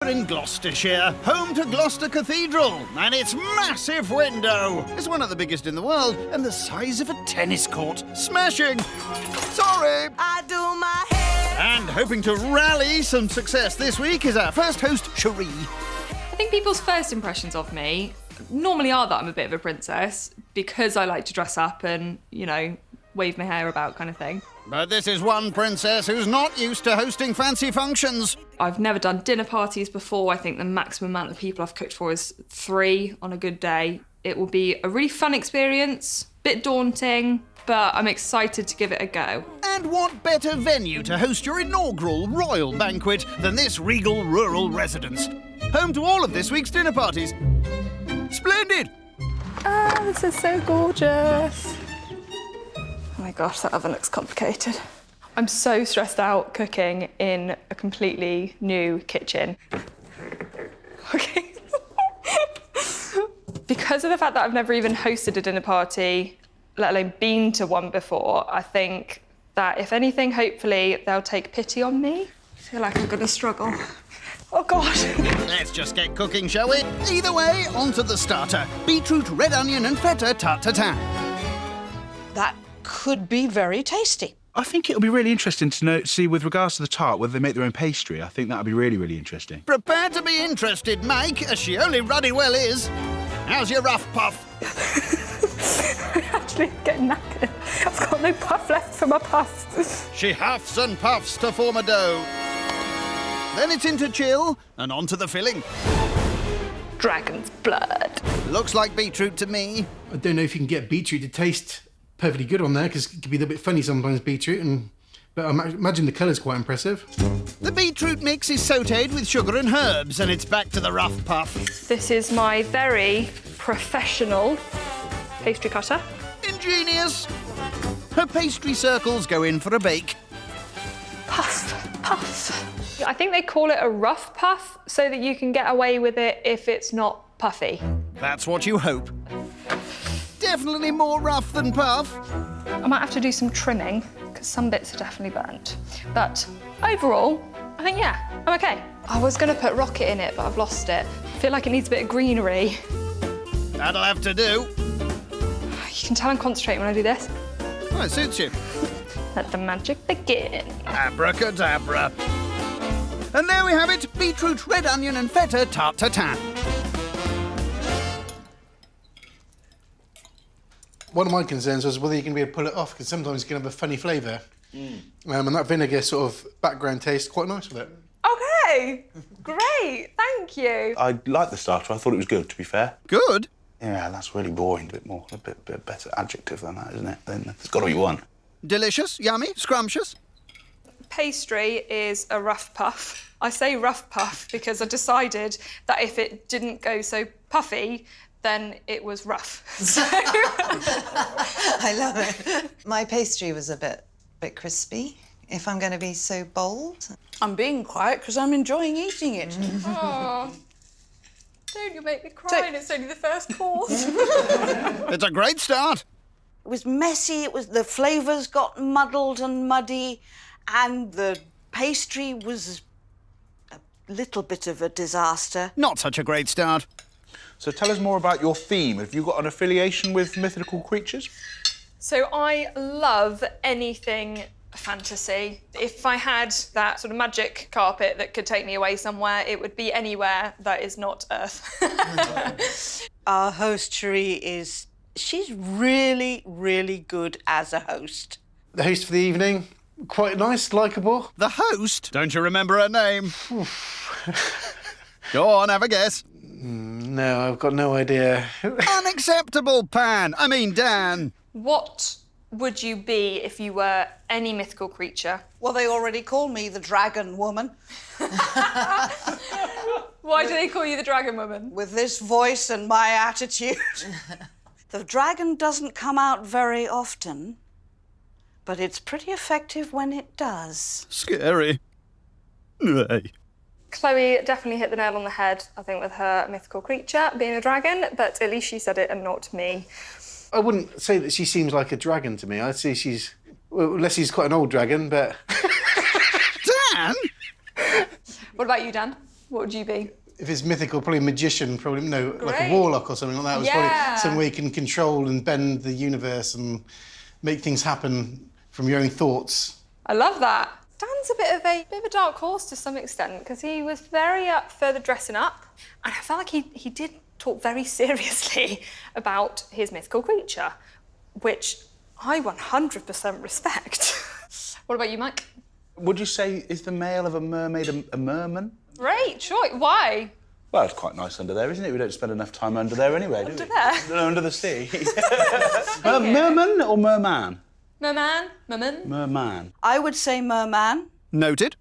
in Gloucestershire, home to Gloucester Cathedral, and its massive window. It's one of the biggest in the world and the size of a tennis court. Smashing! Sorry! I do my hair. And hoping to rally some success this week is our first host, Sheree. I think people's first impressions of me normally are that I'm a bit of a princess because I like to dress up and, you know, wave my hair about kind of thing. But this is one princess who's not used to hosting fancy functions. I've never done dinner parties before. I think the maximum amount of people I've cooked for is 3 on a good day. It will be a really fun experience, bit daunting, but I'm excited to give it a go. And what better venue to host your inaugural royal banquet than this regal rural residence? Home to all of this week's dinner parties. Splendid! Ah, this is so gorgeous. Oh my gosh, that oven looks complicated. I'm so stressed out cooking in a completely new kitchen. Okay. Because of the fact that I've never even hosted a dinner party, let alone been to one before, I think that if anything, hopefully they'll take pity on me. I feel like I'm gonna struggle. Oh God. Let's just get cooking, shall we? Either way, on to the starter. Beetroot, red onion and feta tarte tatin. That could be very tasty. I think it'll be really interesting to see with regards to the tart, whether they make their own pastry. I think that'll be really, really interesting. Prepare to be interested, Mike, as she only ruddy well is. How's your rough puff? I'm actually getting knackered. I've got no puff left for my puffs. She huffs and puffs to form a dough. Then it's into chill and onto the filling. Dragon's blood. Looks like beetroot to me. I don't know if you can get beetroot to taste perfectly good on there, because it can be a bit funny sometimes, beetroot, but I imagine the colour's quite impressive. The beetroot mix is sautéed with sugar and herbs, and it's back to the rough puff. This is my very professional pastry cutter. Ingenious. Her pastry circles go in for a bake. Puff, puff. I think they call it a rough puff so that you can get away with it if it's not puffy. That's what you hope. Definitely more rough than puff. I might have to do some trimming because some bits are definitely burnt. But overall, I think, yeah, I'm okay. I was going to put rocket in it, but I've lost it. I feel like it needs a bit of greenery. That'll have to do. You can tell I'm concentrating when I do this. Oh, it suits you. Let the magic begin. Abracadabra. And there we have it, beetroot, red onion and feta tarte tatin. One of my concerns was whether you can be able to pull it off, because sometimes it can have a funny flavour. And that vinegar sort of background tastes quite nice with it. Okay, great, thank you. I liked the starter. I thought it was good, to be fair. Good. Yeah, that's really boring. A bit better adjective than that, isn't it? Then there's got to be one. Delicious, yummy, scrumptious. Pastry is a rough puff. I say rough puff because I decided that if it didn't go so puffy, then it was rough. So... I love it. My pastry was a bit crispy, if I'm going to be so bold. I'm being quiet because I'm enjoying eating it. Oh, don't you make me cry, and it's only the first course. It's a great start. It was messy, the flavours got muddled and muddy, and the pastry was a little bit of a disaster. Not such a great start. So tell us more about your theme. Have you got an affiliation with mythical creatures? So I love anything fantasy. If I had that sort of magic carpet that could take me away somewhere, it would be anywhere that is not Earth. Our host, Sheree, she's really, really good as a host. The host for the evening, quite nice, likeable. The host? Don't you remember her name? Go on, have a guess. No, I've got no idea. Unacceptable, Dan. What would you be if you were any mythical creature? Well, they already call me the Dragon Woman. Why do they call you the Dragon Woman? With this voice and my attitude. The dragon doesn't come out very often, but it's pretty effective when it does. Scary. Hey. Chloe definitely hit the nail on the head, I think, with her mythical creature being a dragon, but at least she said it and not me. I wouldn't say that she seems like a dragon to me. I'd say she's... Well, unless she's quite an old dragon, but... Dan? What about you, Dan? What would you be? If it's mythical, probably a magician, probably, no, like a Great. warlock or something like that. It was Yeah. probably some way you can control and bend the universe and make things happen from your own thoughts. I love that. Dan's a bit of a dark horse to some extent because he was very up for the dressing up, and I felt like he did talk very seriously about his mythical creature, which I 100% respect. What about you, Mike? Would you say, is the male of a mermaid a merman? Great, sure. Why? Well, it's quite nice under there, isn't it? We don't spend enough time under there anyway, do we? Under there? No, under the sea. Merman or merman? Merman? Merman? Merman. I would say merman. Noted.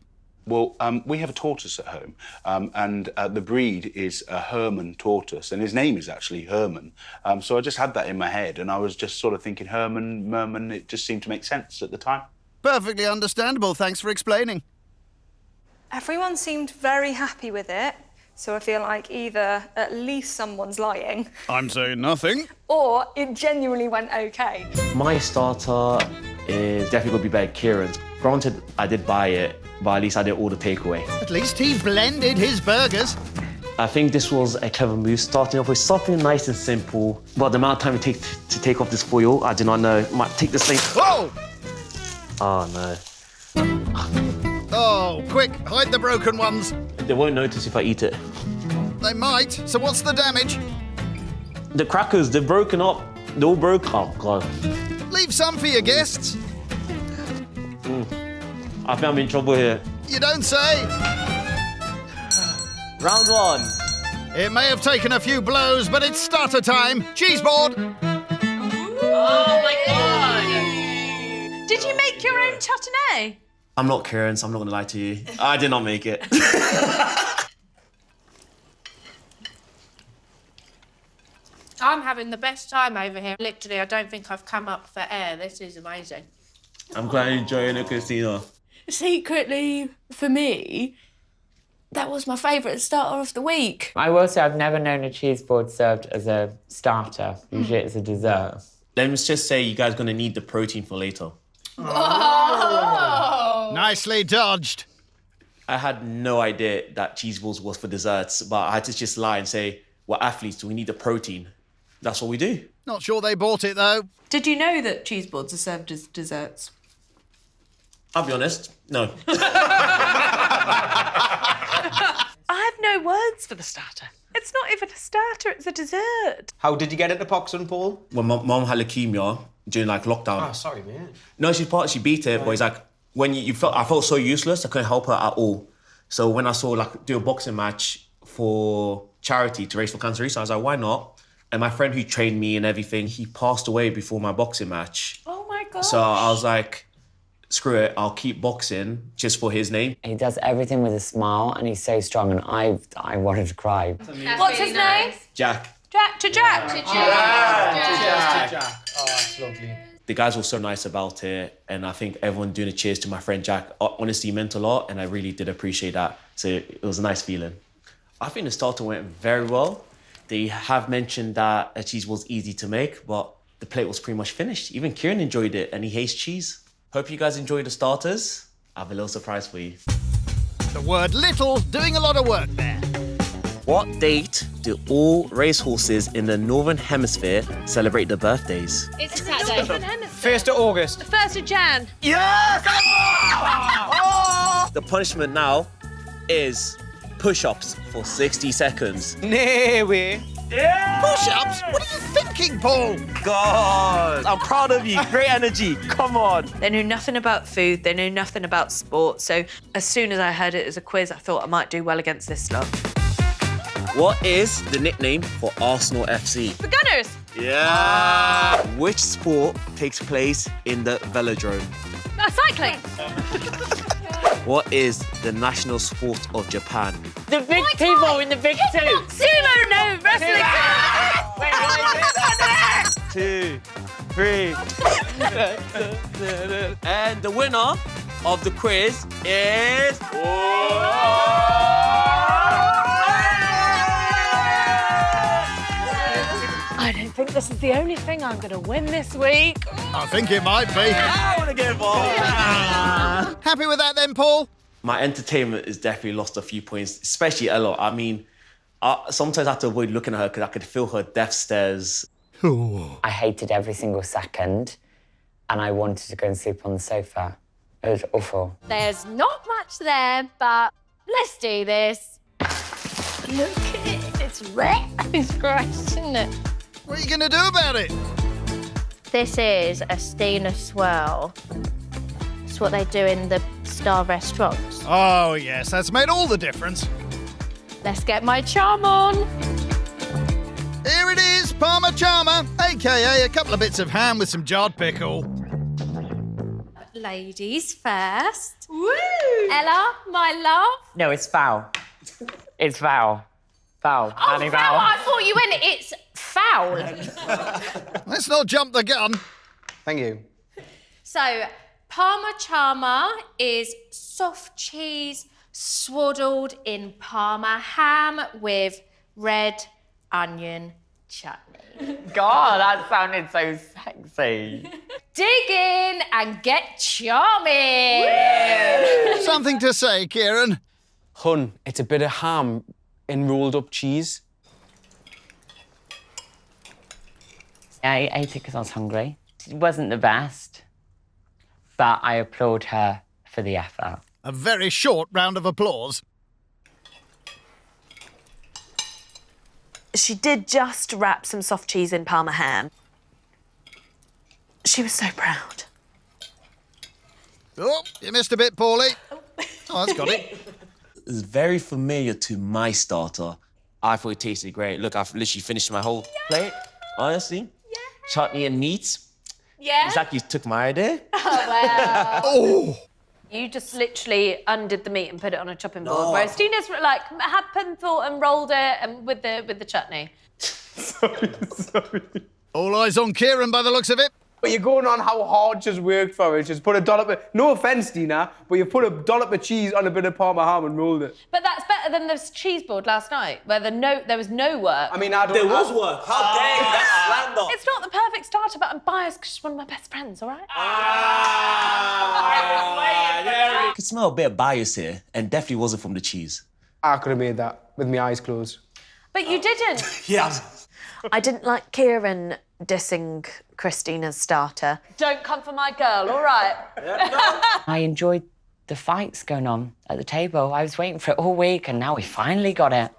Well, we have a tortoise at home, and the breed is a Herman tortoise, and his name is actually Herman. So I just had that in my head, and I was just sort of thinking Herman, merman, it just seemed to make sense at the time. Perfectly understandable. Thanks for explaining. Everyone seemed very happy with it, so I feel like either at least someone's lying, I'm saying nothing. or it genuinely went okay. My starter is definitely going to be better Kieran's. Granted, I did buy it, but at least I did all the takeaway. At least he blended his burgers. I think this was a clever move, starting off with something nice and simple. But the amount of time it takes to take off this foil, I do not know. It might take the same... Whoa! Oh, no. Oh, quick, hide the broken ones. They won't notice if I eat it. They might. So what's the damage? The crackers, they're broken up. They're all broken. Oh, God. Leave some for your guests. I think I'm in trouble here. You don't say. Round one. It may have taken a few blows, but it's starter time. Cheeseboard. Oh my God! Did you make your own chutney? I'm not Kieran's, I'm not going to lie to you. I did not make it. I'm having the best time over here. Literally, I don't think I've come up for air. This is amazing. I'm quite enjoying it, Christina. Secretly, for me, that was my favourite starter of the week. I will say I've never known a cheese board served as a starter. Usually it's a dessert. Let's just say you guys are going to need the protein for later. Oh! Nicely dodged. I had no idea that cheese balls was for desserts, but I had to just lie and say, we're athletes, we need the protein. That's what we do. Not sure they bought it, though. Did you know that cheese boards are served as desserts? I'll be honest, no. I have no words for the starter. It's not even a starter, it's a dessert. How did you get into boxing, Paul? When my mum had leukemia during like lockdown. Oh, sorry, man. No, she beat it, but it's like, when I felt so useless, I couldn't help her at all. So when I saw like do a boxing match for charity to raise for cancer research, I was like, why not? And my friend who trained me and everything, he passed away before my boxing match. Oh my God. So I was like, screw it, I'll keep boxing just for his name. He does everything with a smile and he's so strong and I wanted to cry. What's his name? Jack. Jack. Jack. Oh, that's lovely. The guys were so nice about it, and I think everyone doing a cheers to my friend Jack honestly meant a lot, and I really did appreciate that. So it was a nice feeling. I think the starter went very well. They have mentioned that a cheese was easy to make, but the plate was pretty much finished. Even Kieran enjoyed it, and he hates cheese. Hope you guys enjoyed the starters. I have a little surprise for you. The word little doing a lot of work there. What date do all racehorses in the Northern Hemisphere celebrate their birthdays? It's a Saturday. 1st of August. 1st of Jan. The punishment now is push-ups for 60 seconds. No way. Push-ups? What are you thinking, Paul? God, I'm proud of you. Great energy. Come on. They knew nothing about food, they knew nothing about sport, so as soon as I heard it as a quiz, I thought I might do well against this lot. What is the nickname for Arsenal FC? The Gunners! Yeah. Which sport takes place in the velodrome? Cycling! What is the national sport of Japan? The big people in the big suits. Sumo, no, wrestling! 2, 3. And the winner of the quiz is... I don't think this is the only thing I'm going to win this week. I think it might be. I want to get involved. Happy with that then, Paul? My entertainment has definitely lost a few points, especially a lot. I mean, sometimes I have to avoid looking at her because I could feel her death stares. I hated every single second, and I wanted to go and sleep on the sofa. It was awful. There's not much there, but let's do this. Look at it, it's red. It's gross, isn't it? What are you going to do about it? This is a Stina swirl. It's what they do in the star restaurants. Oh, yes, that's made all the difference. Let's get my charm on. Here it is, Parma Charma, a.k.a. a couple of bits of ham with some jarred pickle. Ladies first. Woo! Ella, my love. No, it's foul. It's foul. Foul. Oh, Manny foul. I thought you meant it's foul. Let's not jump the gun. Thank you. So, Parma Charma is soft cheese swaddled in Parma ham with red onion chutney. God, that sounded so sexy. Dig in and get charming. Something to say, Kieran? Hun, it's a bit of ham in rolled up cheese. I ate it because I was hungry. It wasn't the best, but I applaud her for the effort. A very short round of applause. She did just wrap some soft cheese in Parma ham. She was so proud. Oh, you missed a bit, Paulie. Oh, that's got it. It's very familiar to my starter. I thought it tasted great. Look, I've literally finished my whole plate, honestly. Yeah. Chutney and meat. Yeah? Oh, It's like you took my idea. Well. Oh! You just literally undid the meat and put it on a chopping board, whereas Tina's like had thought and rolled it and with the chutney. Sorry. All eyes on Kieran by the looks of it. But you're going on how hard just worked for her. Just put a dollop of... No offence, Tina, but you put a dollop of cheese on a bit of Parma ham and rolled it. But that's better than the Cheeseboard last night, where there was no work. I mean, I don't... There was work. How dare you? That's slander. It's not the perfect starter, but I'm biased because she's one of my best friends, all right? I could smell a bit of bias here, and definitely wasn't from the cheese. I could have made that with my eyes closed. But you didn't. Yeah. I didn't like Kieran dissing Christina's starter. Don't come for my girl, all right? I enjoyed the fights going on at the table. I was waiting for it all week, and now we finally got it.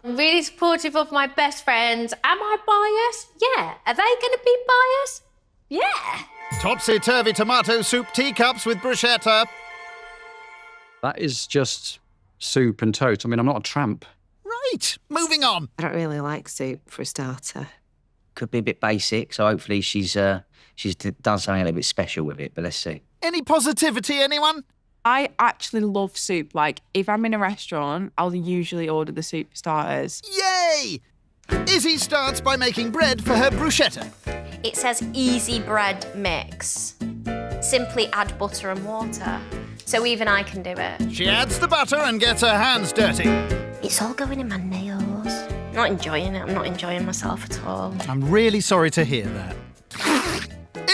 I'm really supportive of my best friends. Am I biased? Yeah. Are they going to be biased? Yeah. Topsy-turvy tomato soup teacups with bruschetta. That is just soup and toast. I mean, I'm not a tramp. Right, moving on. I don't really like soup for a starter. Could be a bit basic, so hopefully she's done something a little bit special with it, but let's see. Any positivity, anyone? I actually love soup. Like, if I'm in a restaurant, I'll usually order the soup starters. Yay! Izzy starts by making bread for her bruschetta. It says easy bread mix. Simply add butter and water. So even I can do it. She adds the butter and gets her hands dirty. It's all going in my nails. I'm not enjoying it. I'm not enjoying myself at all. I'm really sorry to hear that.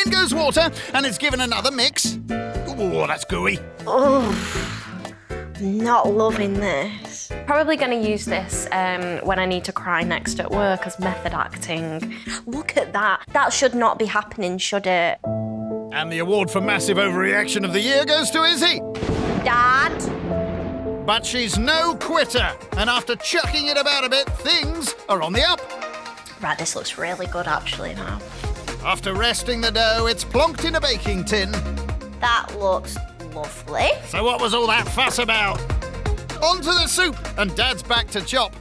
In goes water, and it's given another mix. Oh, that's gooey. Oh, not loving this. Probably going to use this when I need to cry next at work as method acting. Look at that. That should not be happening, should it? And the award for massive overreaction of the year goes to Izzy. Dad? But she's no quitter, and after chucking it about a bit, things are on the up. Right, this looks really good actually now. After resting the dough, it's plonked in a baking tin. That looks lovely. So what was all that fuss about? On to the soup, and Dad's back to chop.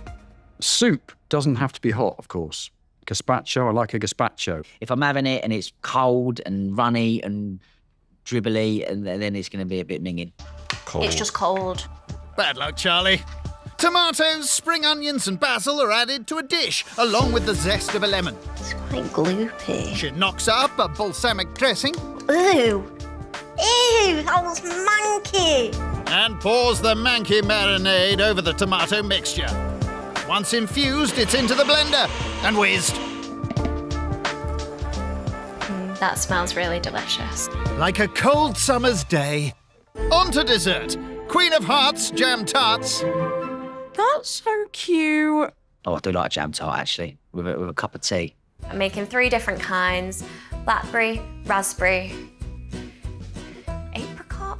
Soup doesn't have to be hot, of course. Gazpacho, I like a gazpacho. If I'm having it and it's cold and runny and dribbly, and then it's going to be a bit minging. Cold. It's just cold. Bad luck, Charlie. Tomatoes, spring onions and basil are added to a dish, along with the zest of a lemon. It's quite gloopy. She knocks up a balsamic dressing. Ooh. Ew, that was manky. And pours the manky marinade over the tomato mixture. Once infused, it's into the blender and whizzed. That smells really delicious. Like a cold summer's day. On to dessert. Queen of Hearts jam tarts. That's so cute. Oh, I do like jam tart, actually, with a cup of tea. I'm making 3 different kinds. Blackberry, raspberry, apricot?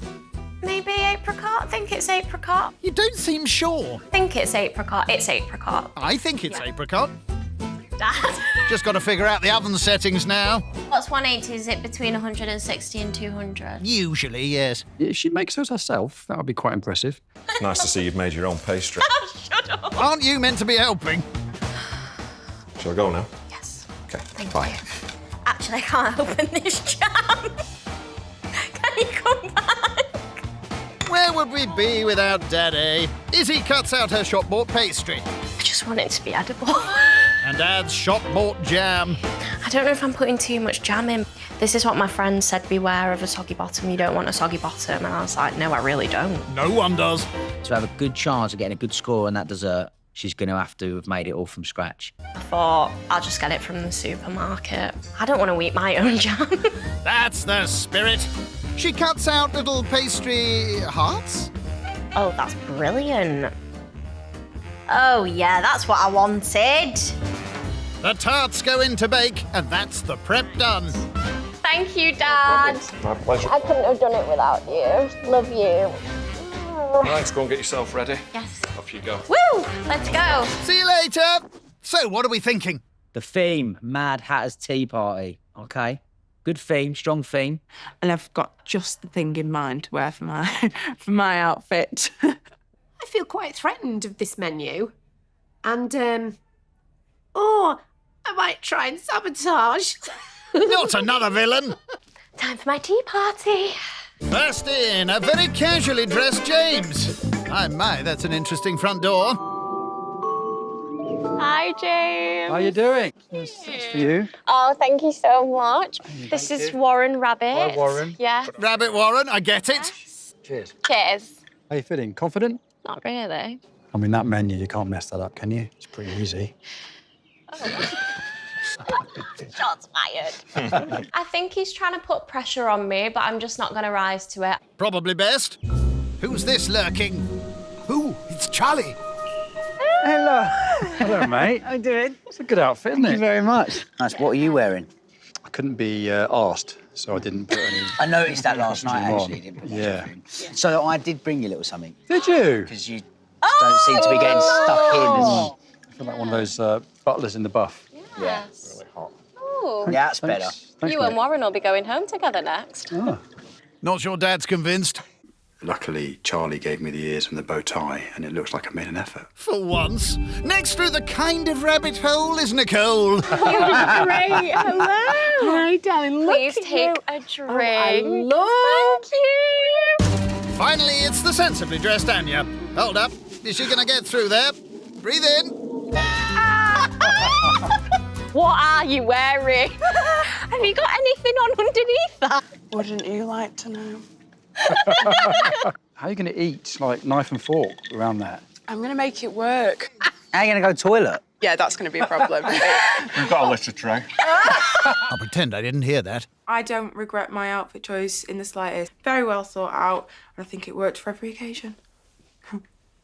Maybe apricot? I think it's apricot. You don't seem sure. I think it's apricot. It's apricot. I think it's apricot. Dad. Just got to figure out the oven settings now. What's 180? Is it between 160 and 200? Usually, yes. If she makes those herself, that would be quite impressive. Nice to see you've made your own pastry. Shut up. Aren't you meant to be helping? Shall I go now? Yes. Okay, Thank bye. you. Actually, I can't open this jam. Can you come back? Where would we be without Daddy? Izzy cuts out her shop-bought pastry. I just want it to be edible. And Dad's shop-bought jam. I don't know if I'm putting too much jam in. This is what my friend said, beware of a soggy bottom. You don't want a soggy bottom. And I was like, no, I really don't. No one does. To have a good chance of getting a good score on that dessert, she's going to have made it all from scratch. I thought, I'll just get it from the supermarket. I don't want to eat my own jam. That's the spirit. She cuts out little pastry hearts. Oh, that's brilliant. Oh, yeah, that's what I wanted. The tarts go in to bake, and that's the prep done. Thank you, Dad. My pleasure. I couldn't have done it without you. Love you. Right, go and get yourself ready. Yes. Off you go. Woo! Let's go. See you later. So, what are we thinking? The theme, Mad Hatter's Tea Party, OK? Good theme, strong theme. And I've got just the thing in mind to wear for my, for my outfit. I feel quite threatened of this menu. And, I might try and sabotage. Not another villain. Time for my tea party. First in, a very casually dressed James. My, that's an interesting front door. Hi, James. How are you doing? That's for you. Oh, thank you so much. This is Warren Rabbit. Hi, Warren. Yeah. Rabbit Warren, I get it. Cheers. Cheers. How you feeling? Confident? Not really. I mean, that menu, you can't mess that up, can you? It's pretty easy. Shots fired. I think he's trying to put pressure on me, but I'm just not going to rise to it. Probably best. Who's this lurking? Who? It's Charlie. Hello. Hello, mate. How you doing? It's a good outfit, isn't it? Thank you very much. Nice. What are you wearing? I couldn't be asked, so I didn't put any... I noticed that last night, costume actually. on. Didn't Yeah. So I did bring you a little something. Did you? Because you don't seem to be getting stuck in. I feel like one of those butlers in the buff. Yes. Really hot. Ooh. Yeah, that's better. Thanks, You mate. and Warren will be going home together next. Oh. Not sure Dad's convinced. Luckily, Charlie gave me the ears and the bow tie, and it looks like I made an effort. For once. Next through the kind of rabbit hole is Nicole. Great. Hello. Hi, darling. Please take a drink. Thank you. Finally, it's the sensibly dressed Anya. Hold up. Is she going to get through there? Breathe in. What are you wearing? Have you got anything on underneath that? Wouldn't you like to know? How are you going to eat, like, knife and fork around that? I'm going to make it work. How are you going to go toilet? Yeah, that's going to be a problem. We've got a litter tray. I'll pretend I didn't hear that. I don't regret my outfit choice in the slightest. Very well thought out, and I think it worked for every occasion.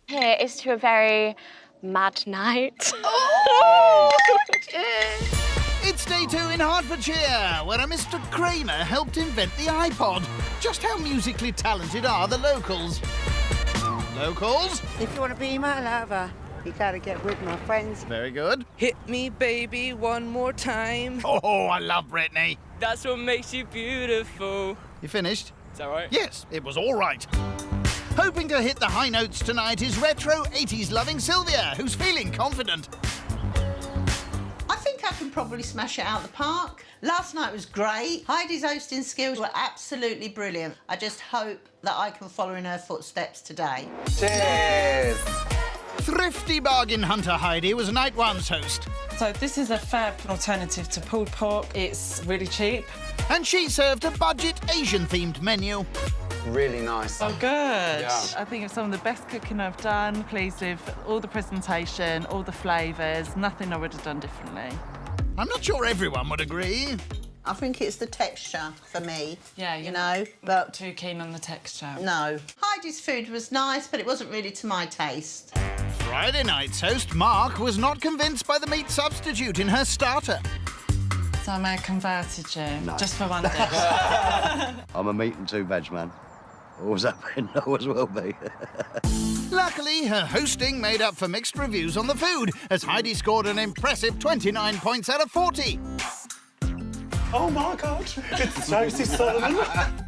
Here is to a very mad night. It's day 2 in Hertfordshire, where a Mr. Kramer helped invent the iPod. Just how musically talented are the locals? Locals? If you want to be my lover, you gotta get with my friends. Very good. Hit me, baby, one more time. Oh, I love Brittany. That's what makes you beautiful. You finished? Is that right? Yes, it was all right. Hoping to hit the high notes tonight is retro 80s loving Sylvia, who's feeling confident. I think I can probably smash it out the park. Last night was great. Heidi's hosting skills were absolutely brilliant. I just hope that I can follow in her footsteps today. Cheers! Thrifty bargain hunter Heidi was night 1's host. So this is a fab alternative to pulled pork. It's really cheap. And she served a budget Asian-themed menu. Really nice. Oh, good. Yeah. I think it's some of the best cooking I've done. Pleased with all the presentation, all the flavours. Nothing I would have done differently. I'm not sure everyone would agree. I think it's the texture for me. Yeah, you know, but too keen on the texture. no. Heidi's food was nice, but it wasn't really to my taste. Friday night's host, Mark, was not convinced by the meat substitute in her starter. So I may have converted you, just for one dish. I'm a meat and 2 veg man. Always have been, always will be. Luckily, her hosting made up for mixed reviews on the food, as Heidi scored an impressive 29 points out of 40. Oh my God, it's Josie Solomon.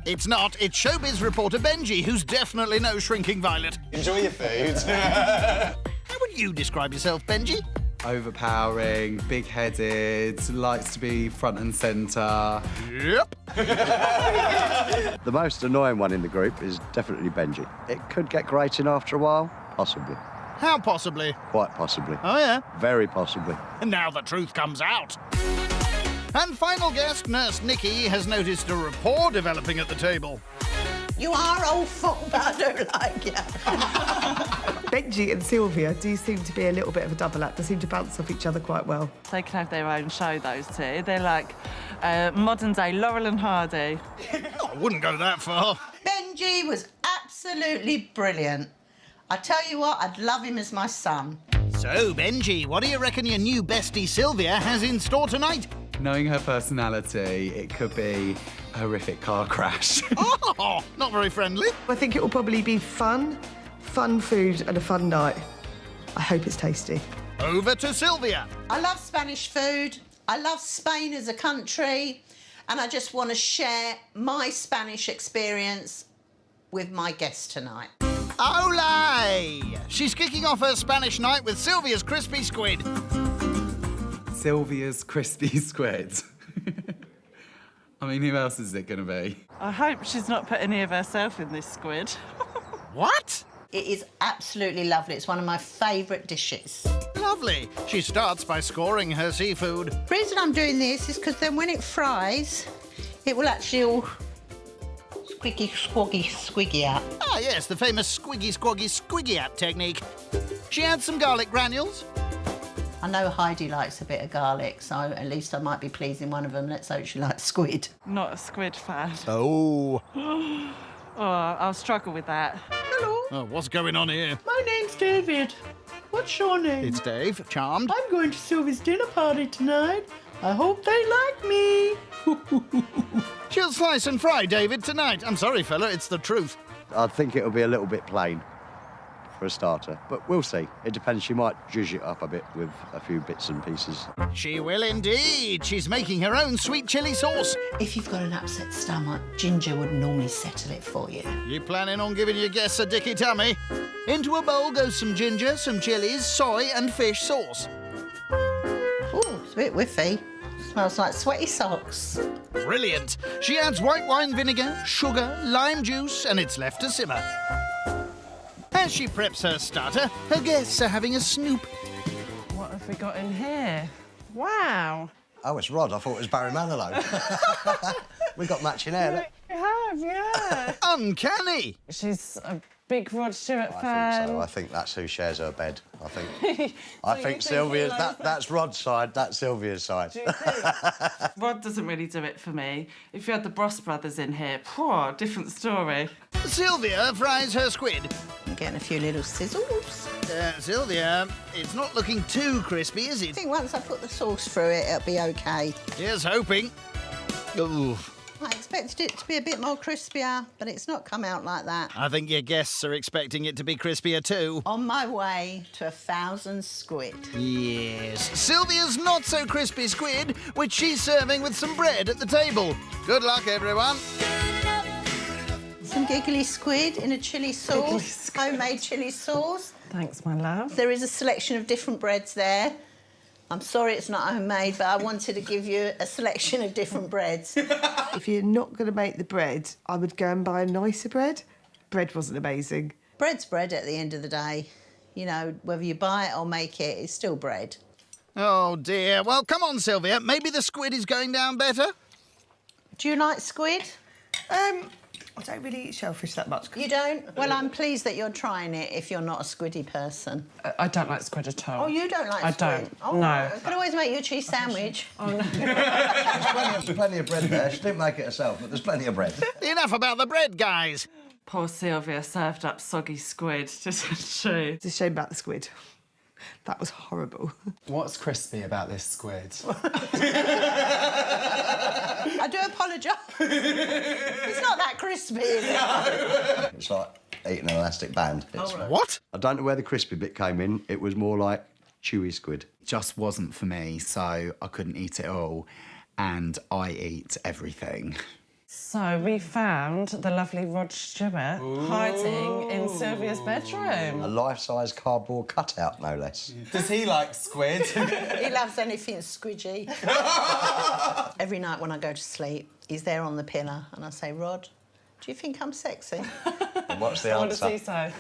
It's not, it's showbiz reporter Benji, who's definitely no shrinking violet. Enjoy your food. How would you describe yourself, Benji? Overpowering, big-headed, likes to be front and centre. Yep. The most annoying one in the group is definitely Benji. It could get grating after a while, possibly. How possibly? Quite possibly. Oh, yeah? Very possibly. And now the truth comes out. And final guest, Nurse Nikki, has noticed a rapport developing at the table. You are old fool, but I don't like you. Benji and Sylvia do seem to be a little bit of a double act. They seem to bounce off each other quite well. They can have their own show, those two. They're like modern-day Laurel and Hardy. I wouldn't go that far. Benji was absolutely brilliant. I tell you what, I'd love him as my son. So, Benji, what do you reckon your new bestie Sylvia has in store tonight? Knowing her personality, it could be a horrific car crash. Oh, not very friendly. I think it will probably be fun food and a fun night. I hope it's tasty. Over to Sylvia. I love Spanish food. I love Spain as a country. And I just want to share my Spanish experience with my guest tonight. Olé! She's kicking off her Spanish night with Sylvia's crispy squid. Sylvia's crispy squid. I mean, who else is it going to be? I hope she's not put any of herself in this squid. What? It is absolutely lovely. It's one of my favourite dishes. Lovely. She starts by scoring her seafood. The reason I'm doing this is because then when it fries, it will actually all squiggy out. Ah, yes, the famous squiggy out technique. She adds some garlic granules. I know Heidi likes a bit of garlic, so at least I might be pleasing one of them. Let's hope she likes squid. Not a squid fan. Oh. Oh, I'll struggle with that. Hello. Oh, what's going on here? My name's David. What's your name? It's Dave. Charmed. I'm going to Sylvia's dinner party tonight. I hope they like me. She'll slice and fry David tonight. I'm sorry, fella, it's the truth. I think it'll be a little bit plain for a starter, but we'll see. It depends. She might zhuzh it up a bit with a few bits and pieces. She will indeed. She's making her own sweet chilli sauce. If you've got an upset stomach, ginger would normally settle it for you. You planning on giving your guests a dicky tummy? Into a bowl goes some ginger, some chilies, soy and fish sauce. Oh, it's a bit whiffy. Smells like sweaty socks. Brilliant. She adds white wine vinegar, sugar, lime juice, and it's left to simmer. As she preps her starter, her guests are having a snoop. What have we got in here? Wow. Oh, it's Rod. I thought it was Barry Manilow. We got matching hair. Look. You have, yeah. Uncanny. She's a big Rod Stewart I fan. think so. I think that's who shares her bed. I think Sylvia's. That's Rod's side. That's Sylvia's side. Do you think? Rod doesn't really do it for me. If you had the Bros brothers in here, poor, different story. Sylvia fries her squid. I'm getting a few little sizzles. Sylvia, it's not looking too crispy, is I it? think once I put the sauce through it, it'll be okay. Here's hoping. Ooh. I expected it to be a bit more crispier, but it's not come out like that. I think your guests are expecting it to be crispier too. On my way to 1,000 squid. Yes. Sylvia's not so crispy squid, which she's serving with some bread at the table. Good luck, everyone. Some giggly squid in a chilli sauce, homemade chilli sauce. Thanks, my love. There is a selection of different breads there. I'm sorry it's not homemade, but I wanted to give you a selection of different breads. If you're not going to make the bread, I would go and buy a nicer bread. Bread wasn't amazing. Bread's bread at the end of the day. You know, whether you buy it or make it, it's still bread. Oh, dear. Well, come on, Sylvia. Maybe the squid is going down better? Do you like squid? I don't really eat shellfish that much. You don't? Well, I'm pleased that you're trying it if you're not a squiddy person. I don't like squid at all. Oh, you don't like squid? I don't. Oh, No. right. I could always make you a cheese sandwich. Oh, no. There's plenty of bread there. She didn't make it herself, but there's plenty of bread. Enough about the bread, guys. Poor Sylvia served up soggy squid, didn't she? It's a shame about the squid. That was horrible. What's crispy about this squid? I do apologise. It's not that crispy, is it? It's like eating an elastic band. It's... What? I don't know where the crispy bit came in. It was more like chewy squid. Just wasn't for me, so I couldn't eat it all. And I eat everything. So we found the lovely Rod Stewart hiding in Sylvia's bedroom. A life-size cardboard cutout, no less. Does he like squid? He loves anything squidgy. Every night when I go to sleep, he's there on the pillow and I say, Rod, do you think I'm sexy? And what's the What answer? does he say?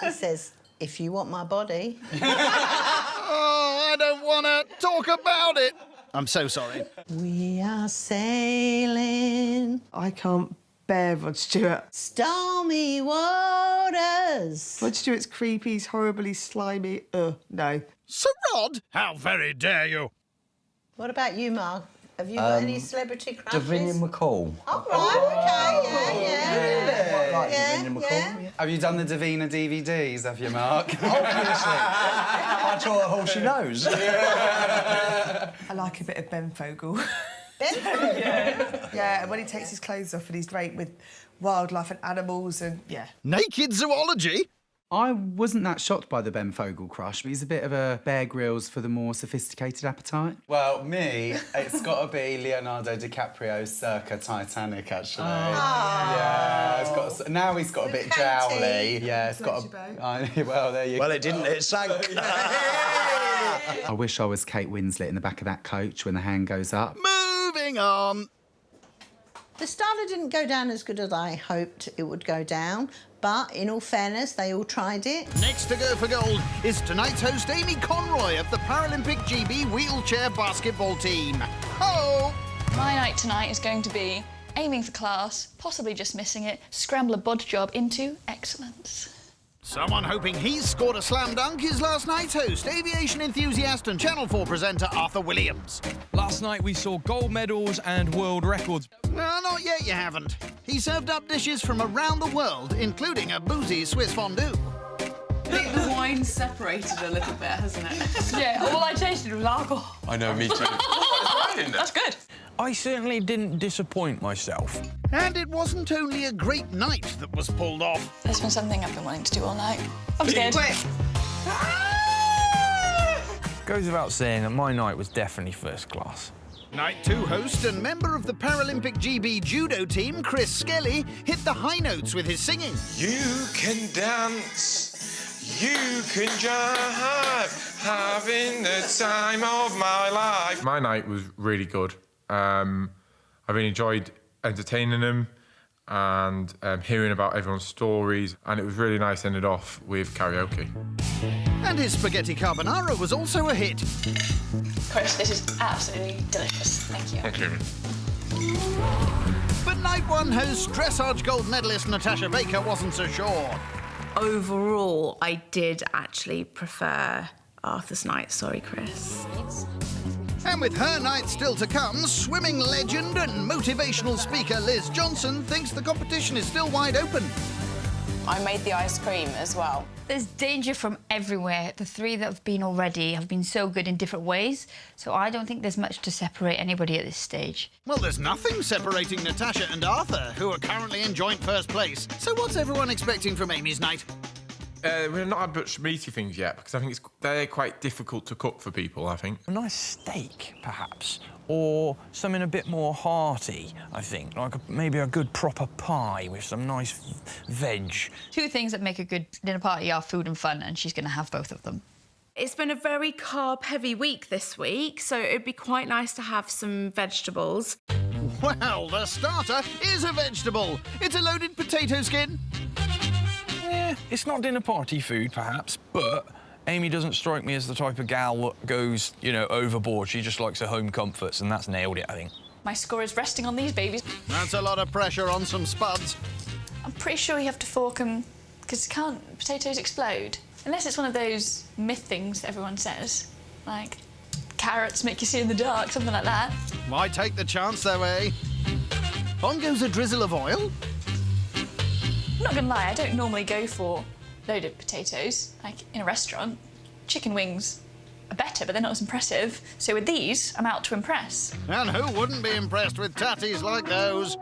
He says, if you want my body. Oh, I don't want to talk about it. I'm so sorry. We are sailing I can't bear Rod Stewart. stormy waters. Rod Stewart's creepy, he's horribly slimy. No. Sir Rod? How very dare you? What about you, Mark? Have you got any celebrity crushes? Davina McCall. Oh, right, OK, yeah. Like Davina McCall. Have you done the Davina DVDs, have you, Mark? Obviously. I taught her all she knows. I like a bit of Ben Fogle. Ben Fogle? Yeah, and when he takes his clothes off and he's great with wildlife and animals and, yeah. Naked zoology? I wasn't that shocked by the Ben Fogle crush, but he's a bit of a Bear Grylls for the more sophisticated appetite. Well, me, it's got to be Leonardo DiCaprio circa Titanic, actually. Yeah, it's got, now he's got a bit jowly. Yeah, it's got a... well, there you go. Well, it didn't, it sank. I wish I was Kate Winslet in the back of that coach when the hand goes up. Moving on. The starter didn't go down as good as I hoped it would go down, but in all fairness, they all tried it. Next to go for gold is tonight's host, Amy Conroy of the Paralympic GB wheelchair basketball team. Oh! My night tonight is going to be aiming for class, possibly just missing it, scramble a bod job into excellence. Someone hoping he's scored a slam dunk is last night's host, aviation enthusiast and Channel 4 presenter Arthur Williams. Last night we saw gold medals and world records. Well, not yet you haven't. He served up dishes from around the world, including a boozy Swiss fondue. I think the wine's separated a little bit, hasn't it? Yeah, all I tasted was alcohol. I know, me too. That's good. I certainly didn't disappoint myself. And it wasn't only a great night that was pulled off. There's been something I've been wanting to do all night. I'm scared. Goes without saying that my night was definitely first class. Night 2 host and member of the Paralympic GB judo team, Chris Skelly, hit the high notes with his singing. You can dance, you can jive, having the time of my life. My night was really good. I really enjoyed entertaining them and hearing about everyone's stories, and it was really nice ended off with karaoke. And his spaghetti carbonara was also a hit. Chris, this is absolutely delicious. Thank you. Thank you. But night 1 host, dressage gold medalist Natasha Baker wasn't so sure. Overall, I did actually prefer Arthur's night. Sorry, Chris. And with her night still to come, swimming legend and motivational speaker Liz Johnson thinks the competition is still wide open. I made the ice cream as well. There's danger from everywhere. The 3 that have been already have been so good in different ways, so I don't think there's much to separate anybody at this stage. Well, there's nothing separating Natasha and Arthur, who are currently in joint first place. So what's everyone expecting from Amy's night? We've not had much meaty things yet, because I think they're quite difficult to cook for people, I think. A nice steak, perhaps, or something a bit more hearty, I think, like maybe a good proper pie with some nice veg. 2 things that make a good dinner party are food and fun, and she's going to have both of them. It's been a very carb-heavy week this week, so it'd be quite nice to have some vegetables. Well, the starter is a vegetable. It's a loaded potato skin. Yeah, it's not dinner party food, perhaps, but Amy doesn't strike me as the type of gal that goes, you know, overboard. She just likes her home comforts, and that's nailed it, I think. My score is resting on these babies. That's a lot of pressure on some spuds. I'm pretty sure you have to fork them, because can't potatoes explode? Unless it's one of those myth things that everyone says, like carrots make you see in the dark, something like that. Why take the chance though, eh? On goes a drizzle of oil. I'm not gonna lie, I don't normally go for loaded potatoes, like in a restaurant. Chicken wings are better, but they're not as impressive. So with these, I'm out to impress. And who wouldn't be impressed with tatties like those?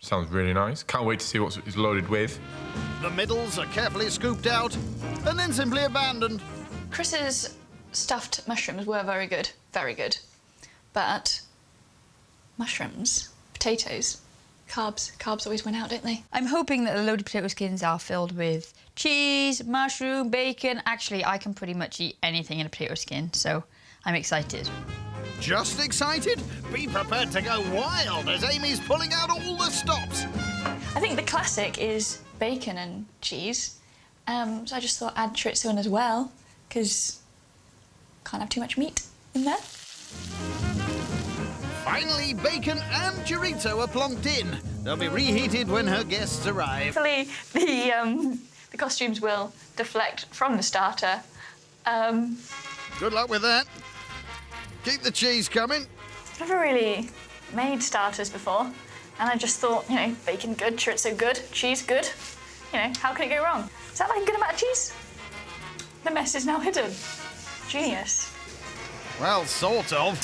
Sounds really nice. Can't wait to see what it's loaded with. The middles are carefully scooped out and then simply abandoned. Chris's stuffed mushrooms were very good, but mushrooms, potatoes, carbs always win out, don't they? I'm hoping that the loaded potato skins are filled with cheese, mushroom, bacon. Actually, I can pretty much eat anything in a potato skin, so I'm excited. Just excited? Be prepared to go wild as Amy's pulling out all the stops. I think the classic is bacon and cheese, so I just thought add chorizo in as well, because can't have too much meat in there. Finally, bacon and chorizo are plonked in. They'll be reheated when her guests arrive. Hopefully the costumes will deflect from the starter. Good luck with that. Keep the cheese coming. I've never really made starters before, and I just thought, you know, bacon good, chorizo good, cheese good. You know, how can it go wrong? Is that like a good amount of cheese? The mess is now hidden. Genius. Well, sort of.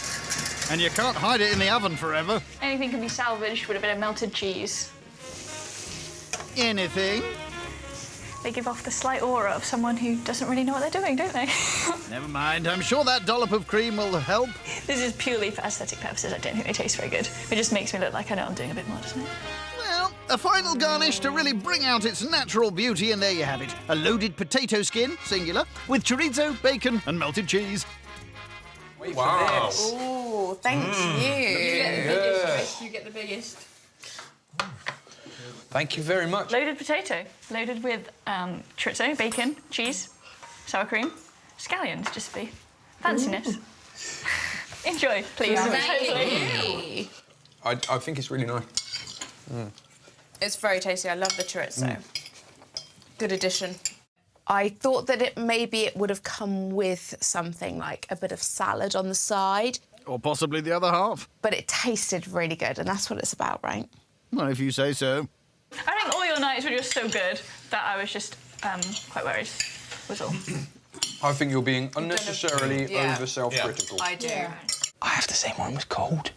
And you can't hide it in the oven forever. Anything can be salvaged with a bit of melted cheese. Anything? They give off the slight aura of someone who doesn't really know what they're doing, don't they? Never mind, I'm sure that dollop of cream will help. This is purely for aesthetic purposes. I don't think they taste very good. It just makes me look like I know I'm doing a bit more, doesn't it? Well, a final garnish to really bring out its natural beauty, and there you have it. A loaded potato skin, singular, with chorizo, bacon and melted cheese. Wow. Ooh, thank you. You get the biggest. Thank you very much. Loaded potato, loaded with chorizo, bacon, cheese, sour cream, scallions, just for fanciness. Enjoy, please. Thank you. I think it's really nice. It's very tasty. I love the chorizo. Good addition. I thought that maybe it would have come with something like a bit of salad on the side. Or possibly the other half. But it tasted really good, and that's what it's about, right? Well, if you say so. I think all your nights were just so good that I was just quite worried, was all. I think you're being unnecessarily over self-critical. I do. I have to say mine was cold.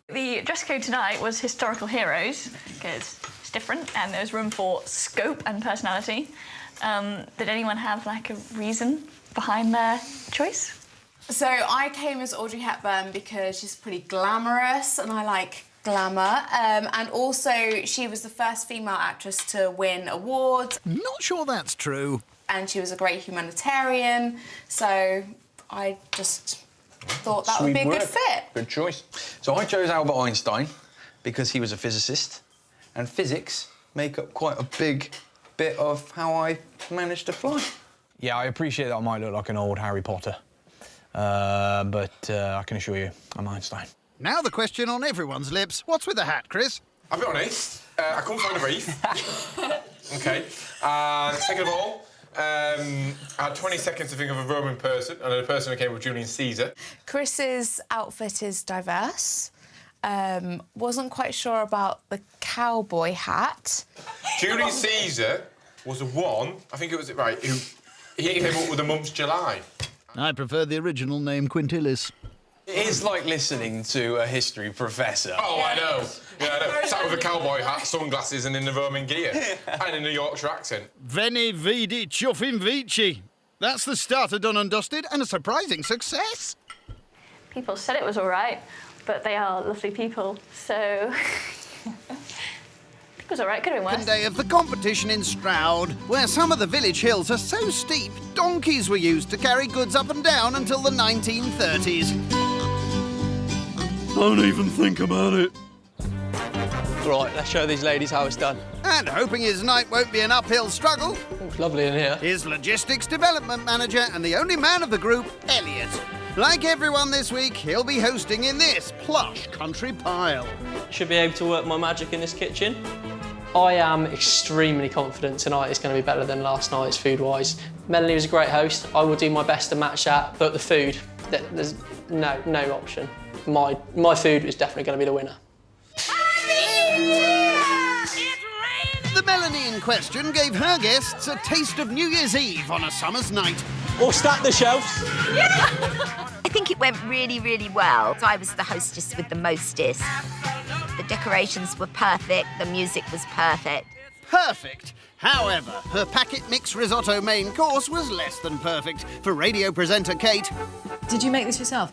The dress code tonight was historical heroes, because it's different and there's room for scope and personality. Did anyone have, like, a reason behind their choice? So I came as Audrey Hepburn because she's pretty glamorous and I like glamour. And also she was the first female actress to win awards. Not sure that's true. And she was a great humanitarian. So I just thought that would be a good fit. Good choice. So I chose Albert Einstein because he was a physicist, and physics make up quite a big bit of how I managed to fly. Yeah, I appreciate that I might look like an old Harry Potter, but I can assure you, I'm Einstein. Now the question on everyone's lips. What's with the hat, Chris? I'll be honest, I couldn't find a brief. OK. Second of all, I had 20 seconds to think of a Roman person, and the person who came with Julius Caesar. Chris's outfit is diverse. Wasn't quite sure about the cowboy hat. Julius Caesar was the one, I think it was, right, who he came up with the month's July. I prefer the original name, Quintilis. It is like listening to a history professor. Oh, I know. Yeah, I know. Sat with a cowboy hat, sunglasses, and in the Roman gear. And in a Yorkshire accent. Veni, vidi, chuffin vici. That's the starter done and dusted, and a surprising success. People said it was all right, but they are lovely people, so... It was all right, could have been worse. Second day of the competition in Stroud, where some of the village hills are so steep, donkeys were used to carry goods up and down until the 1930s. Don't even think about it. Right, let's show these ladies how it's done. And hoping his night won't be an uphill struggle, It's lovely in here. his logistics development manager and the only man of the group, Elliot. Like everyone this week, he'll be hosting in this plush country pile. Should be able to work my magic in this kitchen. I am extremely confident tonight is going to be better than last night's food-wise. Melanie was a great host. I will do my best to match that, but the food, there's no option. My food is definitely going to be the winner. The Melanie in question gave her guests a taste of New Year's Eve on a summer's night. Or stack the shelves. I think it went really, really well. I was the hostess with the mostest. The decorations were perfect, the music was perfect. Perfect. However, her packet mix risotto main course was less than perfect for radio presenter Kate. Did you make this yourself?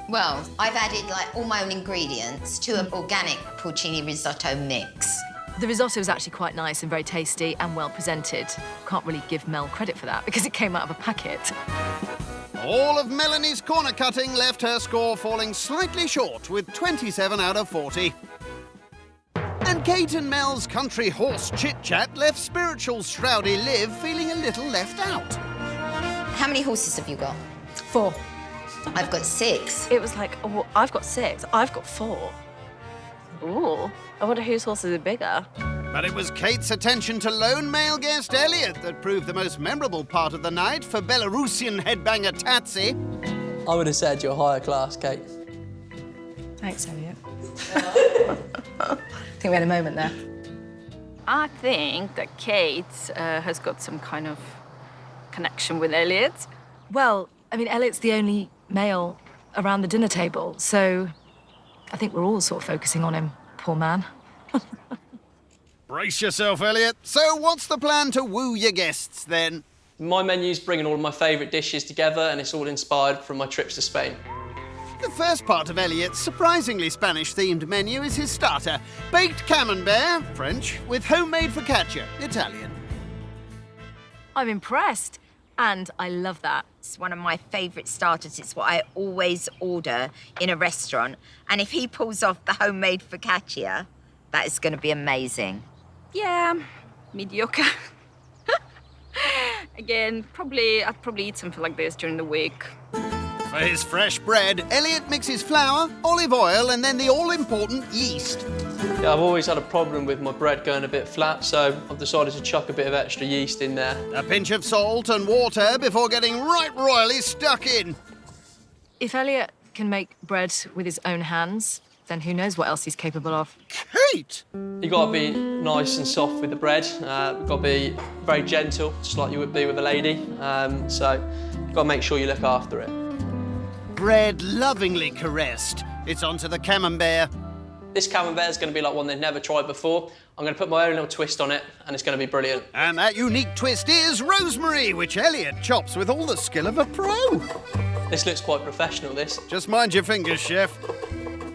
Well, I've added like all my own ingredients to an organic porcini risotto mix. The risotto was actually quite nice and very tasty and well presented. Can't really give Mel credit for that because it came out of a packet. All of Melanie's corner cutting left her score falling slightly short with 27 out of 40. And Kate and Mel's country horse chit-chat left spiritual Stroudy Liv feeling a little left out. How many horses have you got? 4. I've got 6. It was like, oh, I've got 6, I've got 4. Ooh, I wonder whose horses are bigger. But it was Kate's attention to lone male guest Elliot that proved the most memorable part of the night for Belarusian headbanger Tatsy. I would have said you're higher class, Kate. Thanks, Elliot. I think we had a moment there. I think that Kate has got some kind of connection with Elliot. Well, I mean, Elliot's the only male around the dinner table, so I think we're all sort of focusing on him, poor man. Brace yourself, Elliot. So what's the plan to woo your guests, then? My menu's bringing all of my favourite dishes together, and it's all inspired from my trips to Spain. The first part of Elliot's surprisingly Spanish-themed menu is his starter, baked camembert, French, with homemade focaccia, Italian. I'm impressed, and I love that. It's one of my favourite starters. It's what I always order in a restaurant. And if he pulls off the homemade focaccia, that is going to be amazing. Yeah, mediocre. Again, I'd probably eat something like this during the week. For his fresh bread, Elliot mixes flour, olive oil, and then the all-important yeast. Yeah, I've always had a problem with my bread going a bit flat, so I've decided to chuck a bit of extra yeast in there. A pinch of salt and water before getting right royally stuck in. If Elliot can make bread with his own hands, then who knows what else he's capable of. Kate! You've got to be nice and soft with the bread. You've got to be very gentle, just like you would be with a lady. So you've got to make sure you look after it. Bread lovingly caressed. It's onto the camembert. This camembert is going to be like one they've never tried before. I'm going to put my own little twist on it, and it's going to be brilliant. And that unique twist is rosemary, which Elliot chops with all the skill of a pro. This looks quite professional, this. Just mind your fingers, chef.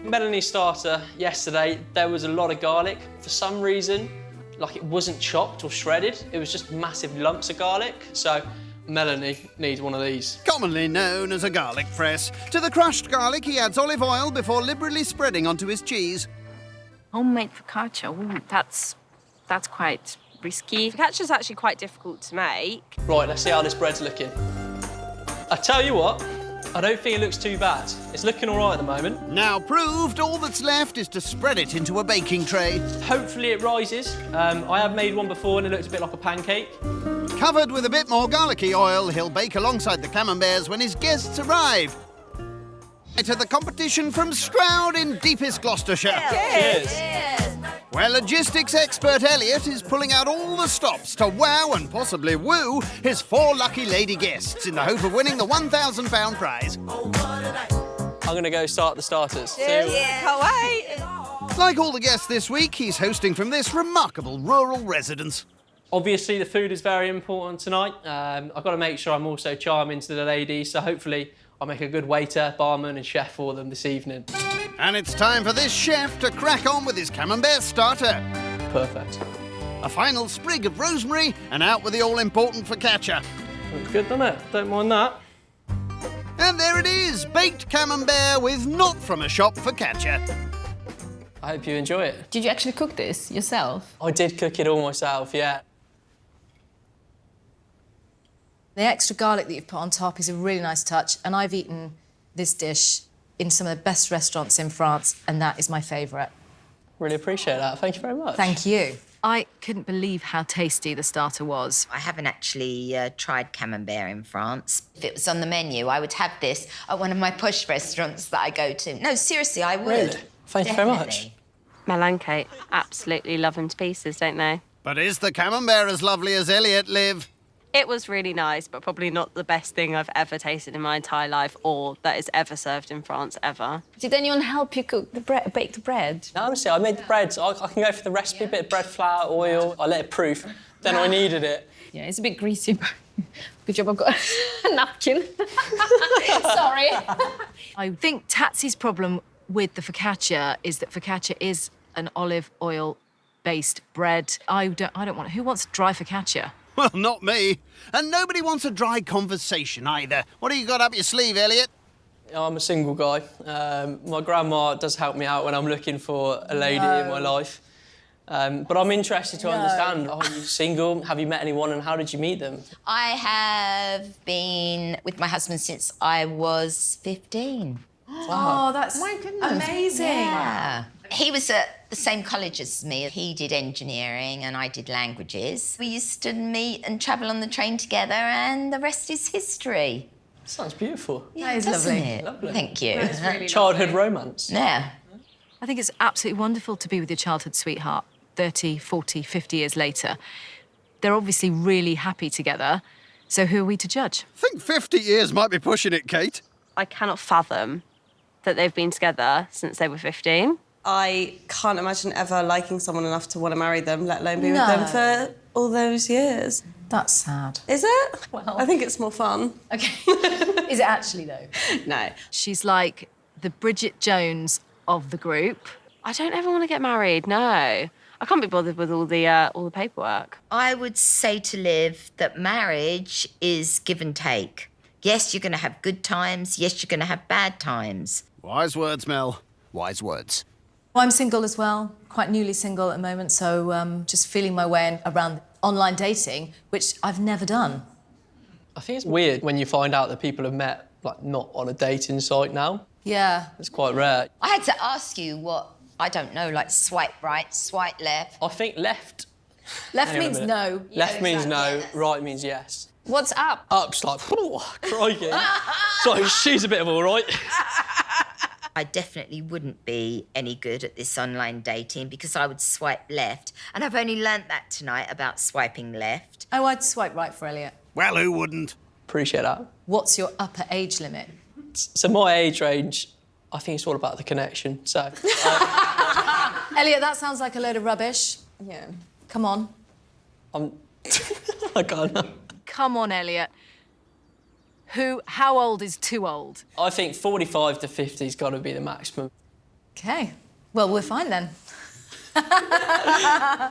Melanie's starter yesterday, there was a lot of garlic. For some reason, like it wasn't chopped or shredded. It was just massive lumps of garlic. So Melanie needs one of these. Commonly known as a garlic press. To the crushed garlic, he adds olive oil before liberally spreading onto his cheese. Homemade focaccia, ooh, that's quite risky. Focaccia's actually quite difficult to make. Right, let's see how this bread's looking. I tell you what, I don't think it looks too bad. It's looking all right at the moment. Now proved, all that's left is to spread it into a baking tray. Hopefully it rises. I have made one before and it looks a bit like a pancake. Covered with a bit more garlicky oil, he'll bake alongside the camemberts when his guests arrive. To the competition from Stroud in deepest Gloucestershire. Cheers. Where logistics expert Elliot is pulling out all the stops to wow and possibly woo his 4 lucky lady guests in the hope of winning the £1,000 prize. I'm going to go start the starters. Can't wait. Like all the guests this week, he's hosting from this remarkable rural residence. Obviously, the food is very important tonight. I've got to make sure I'm also charming to the ladies, so hopefully I'll make a good waiter, barman and chef for them this evening. And it's time for this chef to crack on with his camembert starter. Perfect. A final sprig of rosemary and out with the all-important focaccia. Looks good, doesn't it? Don't mind that. And there it is, baked camembert with not-from-a-shop focaccia. I hope you enjoy it. Did you actually cook this yourself? I did cook it all myself, yeah. The extra garlic that you've put on top is a really nice touch, and I've eaten this dish in some of the best restaurants in France, and that is my favourite. Really appreciate that. Thank you very much. Thank you. I couldn't believe how tasty the starter was. I haven't actually tried camembert in France. If it was on the menu, I would have this at one of my posh restaurants that I go to. No, seriously, I would. Really? Thank you very much. Mel and Kate absolutely love him to pieces, don't they? But is the camembert as lovely as Elliot, Liv? It was really nice, but probably not the best thing I've ever tasted in my entire life or that is ever served in France, ever. Did anyone help you cook the bread, bake the bread? No, honestly, I made the bread. I can go for the recipe, bit of bread flour, oil. I let it proof. Then I needed it. Yeah, it's a bit greasy, but good job I've got a napkin. Sorry. I think Tatsy's problem with the focaccia is that focaccia is an olive oil-based bread. I don't want... Who wants dry focaccia? Well, not me. And nobody wants a dry conversation either. What have you got up your sleeve, Elliot? I'm a single guy. My grandma does help me out when I'm looking for a lady in my life. But I'm interested to understand, are you single? Have you met anyone and how did you meet them? I have been with my husband since I was 15. Oh, that's amazing. Yeah. He was at the same college as me. He did engineering and I did languages. We used to meet and travel on the train together and the rest is history. Sounds beautiful. Yeah, That is doesn't lovely. it? Lovely. Thank you. Really Childhood romance. Yeah. I think it's absolutely wonderful to be with your childhood sweetheart 30, 40, 50 years later. They're obviously really happy together, so who are we to judge? I think 50 years might be pushing it, Kate. I cannot fathom that they've been together since they were 15. I can't imagine ever liking someone enough to want to marry them, let alone be with them for all those years. That's sad. Is it? Well, I think it's more fun. Okay. Is it actually, though? No. She's like the Bridget Jones of the group. I don't ever want to get married, no. I can't be bothered with all the paperwork. I would say to Liv that marriage is give and take. Yes, you're going to have good times. Yes, you're going to have bad times. Wise words, Mel. Wise words. Well, I'm single as well, quite newly single at the moment, so just feeling my way around online dating, which I've never done. I think it's weird when you find out that people have met, like, not on a dating site now. Yeah. It's quite rare. I had to ask you what, I don't know, like swipe right, swipe left. I think left. Left Hang on a means minute. no. Left means no, right means yes. What's up? Up's like, crikey. So she's a bit of all right. I definitely wouldn't be any good at this online dating because I would swipe left. And I've only learnt that tonight about swiping left. Oh, I'd swipe right for Elliot. Well, who wouldn't? Appreciate that. What's your upper age limit? So my age range, I think it's all about the connection, so... Elliot, that sounds like a load of rubbish. Yeah. Come on. I can't know. Come on, Elliot. How old is too old? I think 45 to 50's got to be the maximum. OK. Well, we're fine then.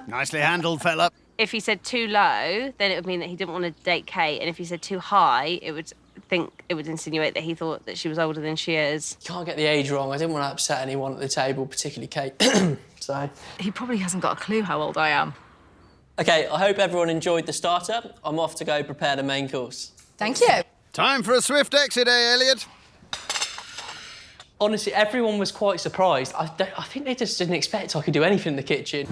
Nicely handled, fella. If he said too low, then it would mean that he didn't want to date Kate. And if he said too high, it would insinuate that he thought that she was older than she is. You can't get the age wrong. I didn't want to upset anyone at the table, particularly Kate. So... He probably hasn't got a clue how old I am. OK, I hope everyone enjoyed the starter. I'm off to go prepare the main course. Thank you. Time for a swift exit, Elliot? Honestly, everyone was quite surprised. I think they just didn't expect I could do anything in the kitchen.